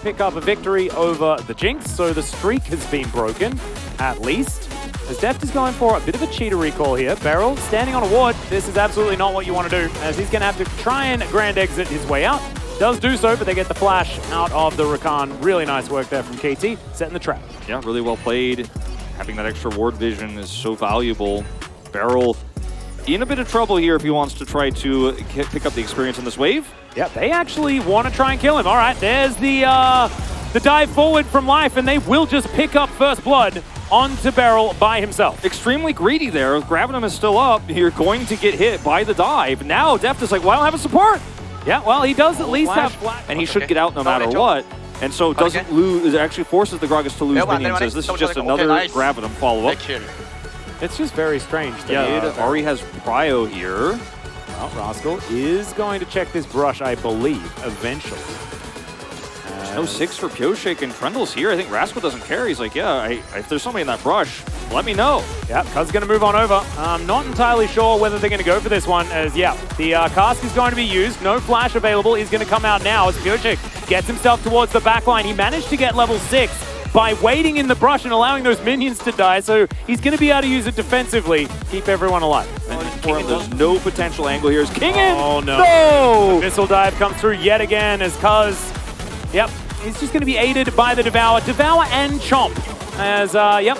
pick up a victory over the Jinx, so the streak has been broken, at least. As Deft is going for a bit of a cheater recall here. Beryl standing on a ward. This is absolutely not what you want to do, as he's going to have to try and grand exit his way out. Does do so, but they get the flash out of the Rakan. Really nice work there from KT, setting the trap. Yeah, really well played. Having that extra ward vision is so valuable. Beryl in a bit of trouble here if he wants to try to pick up the experience on this wave. Yeah, they actually want to try and kill him. All right, there's the dive forward from Life, and they will just pick up first blood onto Beryl by himself. Extremely greedy there. Grabbing him is still up. You're going to get hit by the dive. Now Deft is like, well, I don't have a support. Yeah, well, he does at least have flash. And he should get out no matter what. And so doesn't lose, it actually forces the Gragas to lose minions, as this is just another Gravitum follow-up. It's just very strange. Yeah, Ari has Prio here. Well, Rascal is going to check this brush, I believe, eventually. No 6 for Pioshik and Trundle's here. I think Rascal doesn't care. He's like, yeah, if there's somebody in that brush, let me know. Yeah, Cuz going to move on over. I'm not entirely sure whether they're going to go for this one, as, yeah, the cask is going to be used. No flash available. He's going to come out now as Pioshik gets himself towards the back line. He managed to get level 6 by waiting in the brush and allowing those minions to die, so he's going to be able to use it defensively, keep everyone alive. And Kingen, there's no potential angle here. Is Kingen? Oh, no. No! The missile dive comes through yet again as Cuz, yep, he's just going to be aided by the Devour. Devour and Chomp, as, yep,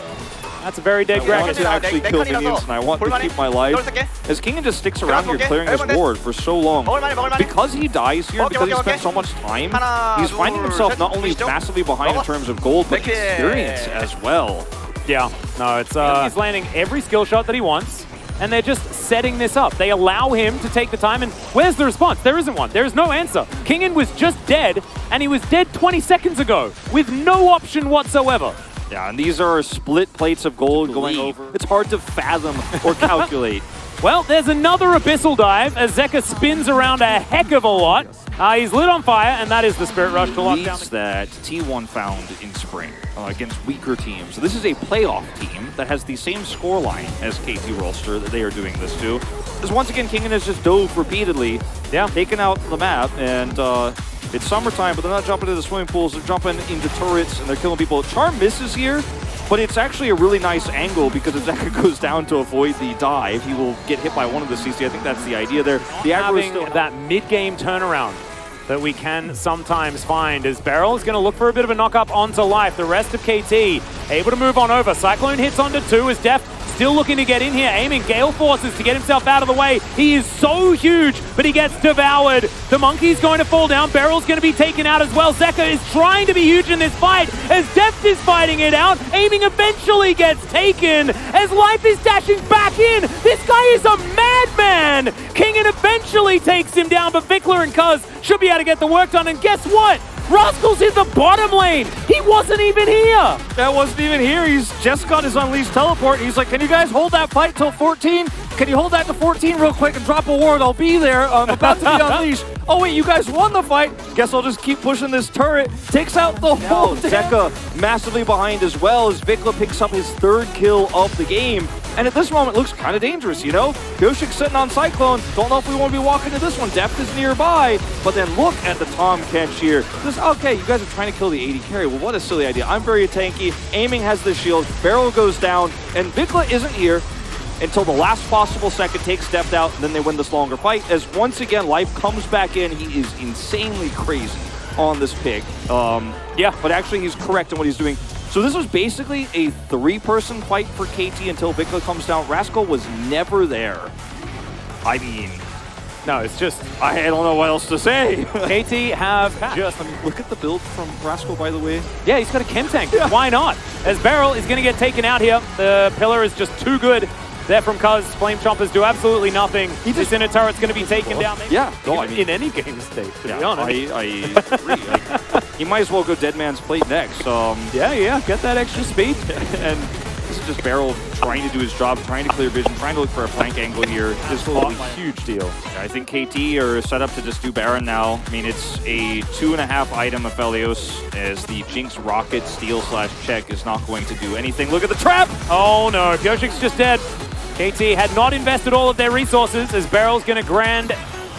that's a very dead Gragas. I want to actually kill minions, and I want to keep my life. As Kingen just sticks around here clearing his ward for so long. Because he dies here, because he spent so much time, he's finding himself not only massively behind in terms of gold, but experience as well. Yeah, no, it's he's landing every skill shot that he wants, and they're just setting this up. They allow him to take the time, and where's the response? There isn't one. There is no answer. Kingen was just dead, and he was dead 20 seconds ago, with no option whatsoever. Yeah, and these are split plates of gold going over. It's hard to fathom or calculate. Well, there's another Abyssal Dive as Zeka spins around a heck of a lot. He's lit on fire, and that is the Spirit Rush to lock down. That T1 found in spring against weaker teams. So this is a playoff team that has the same scoreline as KT Rolster that they are doing this to. Because once again, Kingen has just dove repeatedly, taken out the map, and it's summertime, but they're not jumping into the swimming pools, they're jumping into turrets, and they're killing people. Charm misses here, but it's actually a really nice angle because if Zeka goes down to avoid the dive, he will get hit by one of the CC. I think that's the idea there. The aggro is still that mid-game turnaround that we can sometimes find as Beryl is going to look for a bit of a knock-up onto Life. The rest of KT able to move on over. Cyclone hits onto 2 as Deft still looking to get in here, aiming Gale Forces to get himself out of the way. He is so huge, but he gets devoured. The monkey's going to fall down. Beryl's going to be taken out as well. Zeka is trying to be huge in this fight as Deft is fighting it out. Aiming eventually gets taken as Life is dashing back in. This guy is a madman. Kingen eventually takes him down, but Vickler and Cuz should be able to get the work done. And guess what? Rascal's in the bottom lane. He wasn't even here. That wasn't even here. He's just got his unleashed teleport. He's like, can you guys hold that fight till 14? Can you hold that to 14 real quick and drop a ward? I'll be there. I'm about to be unleashed. Oh wait, you guys won the fight. Guess I'll just keep pushing this turret. Takes out the whole Zeka massively behind as well as Vikla picks up his 3rd kill of the game. And at this moment, it looks kind of dangerous, you know? Pioshik's sitting on Cyclone. Don't know if we want to be walking to this one. Deft is nearby. But then look at the Tom catch here. Okay, you guys are trying to kill the 80 carry. Well, what a silly idea. I'm very tanky. Aiming has the shield. Barrel goes down. And Vikla isn't here until the last possible second, takes Deft out, and then they win this longer fight. As once again, Life comes back in. He is insanely crazy on this pick. Yeah, but actually he's correct in what he's doing. So this was basically a 3-person fight for KT until Vikla comes down. Rascal was never there. I mean, no, it's just, I don't know what else to say. KT have just... look at the build from Rascal, by the way. Yeah, he's got a chem tank. Yeah. Why not? As Beryl is going to get taken out here. The pillar is just too good. There from Cuz. Flame Chompers do absolutely nothing. This inner turret's going to be taken down. Yeah, no, I mean, in any game state, to be honest. I agree. He might as well go Dead Man's Plate next. Yeah, get that extra speed. And this is just Beryl trying to do his job, trying to clear vision, trying to look for a flank angle here. Absolutely huge deal. I think KT are set up to just do Baron now. I mean, it's a 2.5 item Aphelios as the Jinx Rocket Steal / check is not going to do anything. Look at the trap! Oh no, Pioshik's just dead. KT had not invested all of their resources as Beryl's going to grand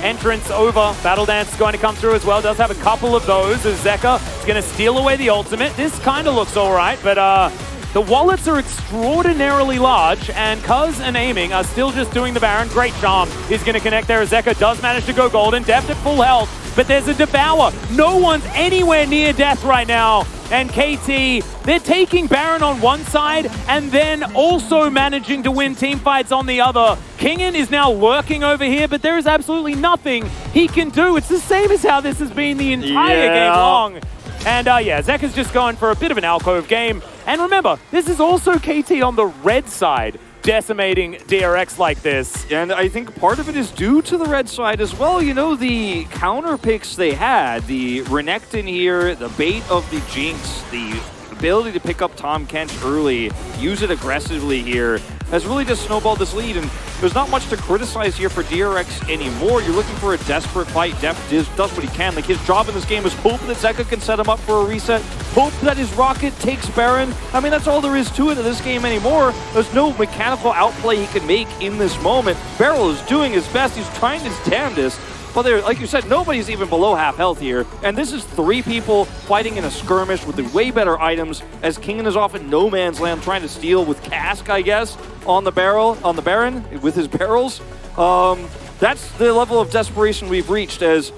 entrance over. Battle Dance is going to come through as well. Does have a couple of those as Zeka is going to steal away the ultimate. This kind of looks all right, but the wallets are extraordinarily large, and Cuz and Aiming are still just doing the Baron. Great charm is going to connect there as Zeka does manage to go golden. Deft at full health, but there's a Devour. No one's anywhere near death right now. And KT, they're taking Baron on one side and then also managing to win team fights on the other. Kingen is now lurking over here, but there is absolutely nothing he can do. It's the same as how this has been the entire game long. And yeah, Zeka's just going for a bit of an alcove game. And remember, this is also KT on the red side, decimating DRX like this. And I think part of it is due to the red side as well. You know, the counter picks they had, the Renekton here, the bait of the Jinx, the ability to pick up Tahm Kench early, use it aggressively here, has really just snowballed this lead. And there's not much to criticize here for DRX anymore. You're looking for a desperate fight. Deft does what he can. Like, his job in this game is hope that Zeka can set him up for a reset, hope that his Rocket takes Baron. I mean, that's all there is to it in this game anymore. There's no mechanical outplay he can make in this moment. Beryl is doing his best. He's trying his damnedest. But there, like you said, nobody's even below half health here. And this is 3 people fighting in a skirmish with the way better items, as Kingen is off in no man's land trying to steal with Cask, I guess, on the Baron, with his barrels. That's the level of desperation we've reached, as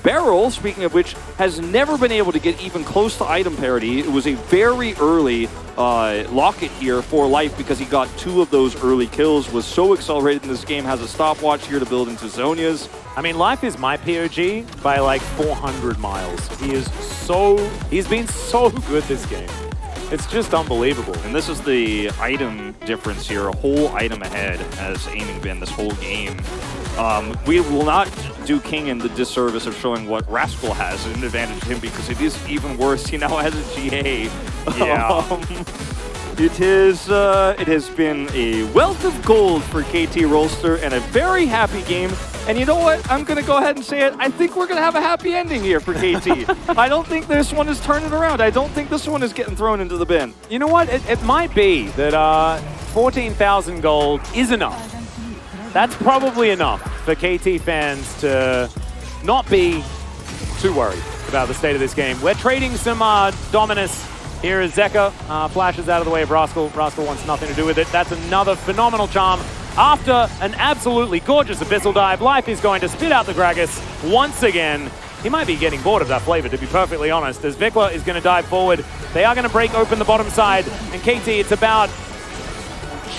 Beryl, speaking of which, has never been able to get even close to item parity. It was a very early locket here for Life because he got 2 of those early kills, was so accelerated in this game, has a stopwatch here to build into Zhonya's. I mean, Life is my POG by like 400 miles. He's been so good this game. It's just unbelievable. And this is the item difference here, a whole item ahead has Aiming been this whole game. We will not do Kingen the disservice of showing what Rascal has an advantage to him, because it is even worse. He now has a GA. Yeah. It has been a wealth of gold for KT Rolster and a very happy game. And you know what? I'm going to go ahead and say it. I think we're going to have a happy ending here for KT. I don't think this one is turning around. I don't think this one is getting thrown into the bin. You know what? It might be that 14,000 gold is enough. That's probably enough for KT fans to not be too worried about the state of this game. We're trading some Dominus. Here is Zeka, flashes out of the way of Rascal. Rascal wants nothing to do with it. That's another phenomenal charm. After an absolutely gorgeous Abyssal Dive, Life is going to spit out the Gragas once again. He might be getting bored of that flavor, to be perfectly honest, as Vikla is going to dive forward. They are going to break open the bottom side, and KT, it's about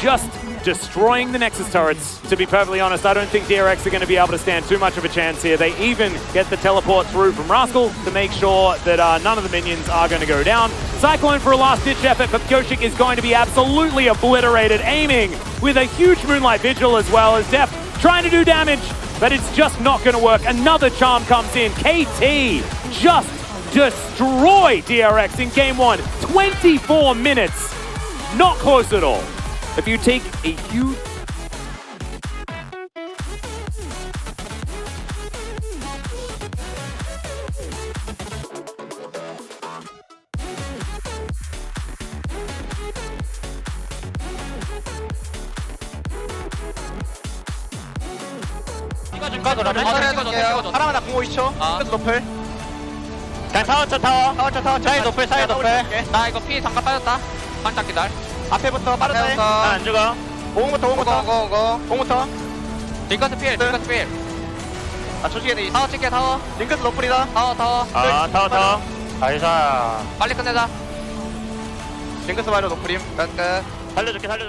just destroying the Nexus turrets. To be perfectly honest, I don't think DRX are going to be able to stand too much of a chance here. They even get the teleport through from Rascal to make sure that none of the minions are going to go down. Cyclone for a last-ditch effort, but Kyoshik is going to be absolutely obliterated, Aiming with a huge Moonlight Vigil as well as Def trying to do damage, but it's just not going to work. Another charm comes in. KT just destroy DRX in game 1. 24 minutes. Not close at all. If you take a huge... 하나만 나 0520초. 끝 노플. 그냥 타워쳐 타워. 타워. 사이 노플 사이 노플. 나 이거 피 잠깐 빠졌다. 반짝 기다려. 앞에부터 빠르다 해. 나안 죽어. 5부터. 링커스 필. 아 조식에 돼. 타워 찍게 타워. 링커스 노플이다. 타워. 아 타워. 나이스. 빨리 끝내자. 링커스 말로 노플임. 끝. 살려줄게.